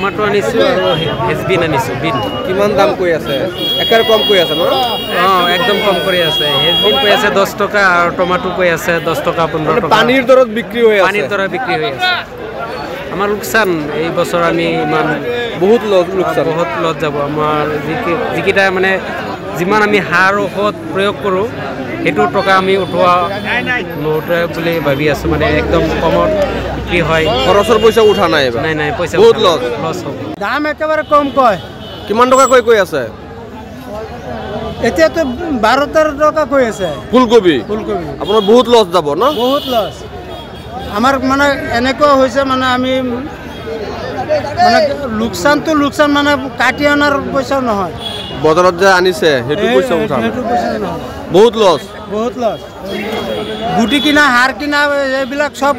Tomato আনিছো আৰু হেজবিন আনিছো বিন। কিমান দাম কৈ আছে? একেবাৰে কম কৈ আছে ন? একদম কম কৰি আছে। হেজবিন কৈ আছে 10 টকা আৰু টমাটো কৈ আছে 10 টকা 15 টকা। পানীৰ দৰত বিক্ৰী হৈ আছে। পানীৰ দৰত বিক্ৰী হৈ আছে। আমাৰ লোকচান এই বছৰ আমি ইমান বহুত লোকচান, বহুত লছ যাব। আমাৰ যিকেইটা মানে যিমান আমি সাৰ ঔষধ প্ৰয়োগ কৰোঁ সেইটো টকা আমি উঠোৱা নোটে বুলি ভাবি আছোঁ। মানে একদম কমত বিক্ৰী হয়। খৰচৰ পইচা উঠা নাই এবাৰ। নাই পইচা বহুত লছ হ'ব। দাম একেবাৰে কম কয়। কিমান টকা কৈ আছে? এতিয়াতো 12-13 টকা কৈ আছে। ফুলকবি আপোনাৰ বহুত লছ যাব ন? বহুত লছ। আমাৰ মানে এনেকুৱা হৈছে মানে আমি মানে লোকচান মানে কাটি অনাৰ পইচাও নহয়। বজাৰত যে আনিছে সেইটো পইচা উঠা নাই। নহয়। বহুত লছ। গুটি কিনা সাৰ কিনা এইবিলাক চব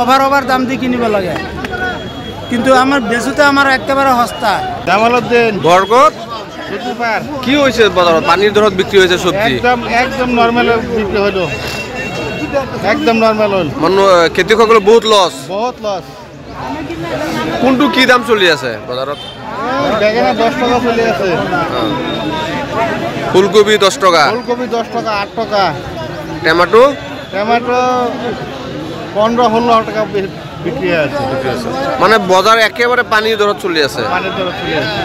অভাৰ দাম দি কিনিব লাগে। কিন্তু আমাৰ বেচোতে আমাৰ একেবাৰে সস্তা। জামালউদ্দিন বৰকত সুপাৰ কি হৈছে বজাৰত? পানীৰ দৰত বিক্ৰী হৈছে চব্জি। একদম নৰ্মাল বিক্ৰি হলো, একদম নৰ্মাল হল। মানুহ খেতিয়কসকলৰ বহুত লছ। বহুত লস। কোনটো কি দাম চলি আছে বজাৰত? বেগেনা 10 টাকা চলে আছে, ফুলকবি 10 টাকা, ফুলকপি 10 টাকা 8 টাকা, টমেটো টমেটো 15-16 টাকা বিক্রি আছে। মানে বজাৰ একেবাৰে পানীৰ দৰত চলি আছে। পানিৰ দৰ চলে আছে।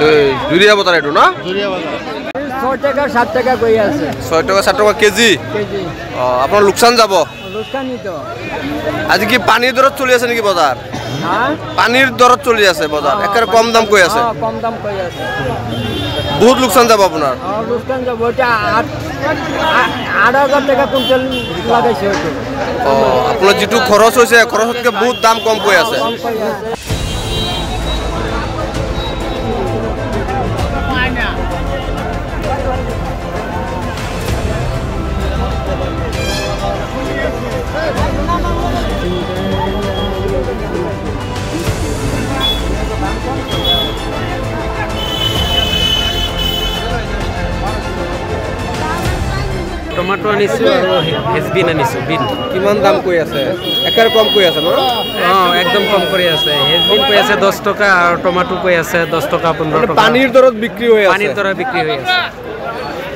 এই জুৰিয়া বজাৰ এইটো ন? জুরিয়া বাজার 6 টাকা 7 টাকা কই আছে 6 টাকা 7 টাকা কেজি। কেজি। আপোনাৰ লোকচান যাব। লোকসানই তো। আজি কি পানীৰ দৰত চলি আছে নেকি বজাৰ? হ্যাঁ পানীৰ দৰত চলি আছে বজাৰ। একেবাৰে কম দাম কৈ আছে। কম দাম কই আছে। বহুত লোকচান যাব আপোনাৰ। লোকসান যাব। ওটা 8,000 টাকা কুইন্টাল লাগাইছে ওটা। আপোনাৰ যিটো খৰচ হৈছে খৰচতকৈ বহুত দাম কম কৈ আছে। কম কই আছে। টমাটো আনিছো আৰু হেজবিন আনিছো বিন। কিমান দাম কৈ আছে? একেবাৰে কম কৈ আছে ন? একদম কম কৰি আছে। হেজবিন কৈ আছে 10 টকা আৰু টমাটো কৈ আছে 10 টকা 15 টকা। পানীৰ দৰত বিক্ৰী হৈ আছে। পানীৰ দৰত বিক্ৰী হৈ আছে।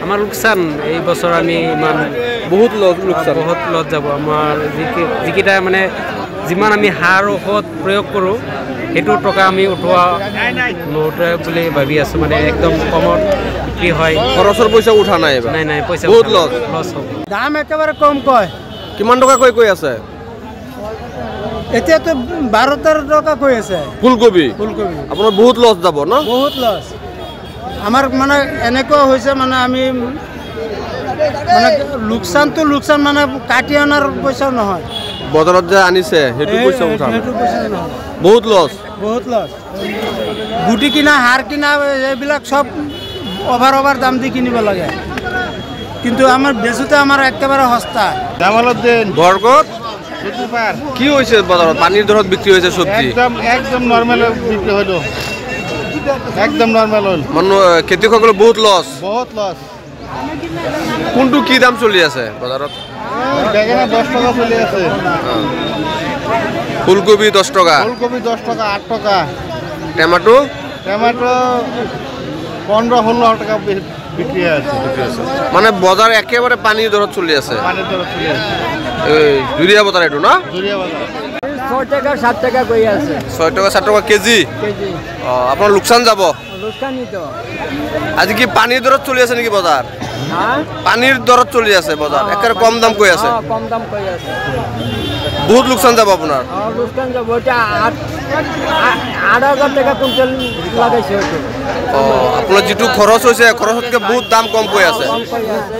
আমাৰ লোকচান এই বছৰ আমি ইমান বহুত লোকচান, বহুত লছ যাব। আমাৰ যিকেইটা মানে যিমান আমি সাৰ ঔষধ প্ৰয়োগ কৰোঁ সেইটো টকা আমি উঠোৱা নোটে বুলি ভাবি আছোঁ। মানে একদম কমত বিক্ৰী হয়। খৰচৰ পইচা উঠা নাই এবাৰ। নাই পইচা বহুত লছ হ'ব। দাম একেবাৰে কম কয়। কিমান টকা কৈ আছে? এতিয়াতো 12-13 টকা কৈ আছে। ফুলকবি আপোনাৰ বহুত লছ যাব ন? বহুত লছ। আমাৰ মানে এনেকুৱা হৈছে মানে আমি মানে লোকচান মানে কাটি অনাৰ পইচাও নহয়। বজাৰত যে আনিছে সেইটো পইচা উঠা নাই। সেইটো পইচা নহয়। বহুত লছ। গুটি কিনা সাৰ কিনা এইবিলাক চব অভাৰ দাম দি কিনিব লাগে। কিন্তু আমাৰ বেচোতে আমাৰ একেবাৰে সস্তা। জামালউদ্দিন বৰকত সুপাৰ কি হৈছে বজাৰত? পানীৰ দৰত বিক্ৰী হৈছে চব্জি। একদম নৰ্মাল বিক্ৰি হলো, একদম নৰ্মাল হল। মানুহ খেতিয়কসকলৰ বহুত লছ। বহুত লস। কোনটো কি দাম চলি আছে বজাৰত? বেগেনা 10 টাকা চলে আছে, ফুলকবি 10 টাকা, ফুলকপি 10 টাকা 8 টাকা, টমেটো টমেটো 15-16 টাকা বিক্রি আছে। মানে বজাৰ একেবাৰে পানীৰ দৰত চলি আছে। পানিৰ দৰ চলে আছে। এই জুৰিয়া বজাৰ এইটো ন? জুরিয়া বাজার 6 টাকা 7 টাকা কই আছে 6 টাকা 7 টাকা কেজি। কেজি। আপোনাৰ লোকচান যাব। লোকসানই তো। আজি কি পানীৰ দৰত চলি আছে নেকি বজাৰ? হ্যাঁ পানীৰ দৰত চলি আছে বজাৰ। একেবাৰে কম দাম কৈ আছে। কম দাম কই আছে। বহুত লোকচান যাব আপোনাৰ। লোকসান যাব। ওটা 8,000 টাকা কুইন্টাল লাগাইছে ওটা। আপোনাৰ যিটো খৰচ হৈছে খৰচতকৈ বহুত দাম কম কৈ আছে। কম কই আছে।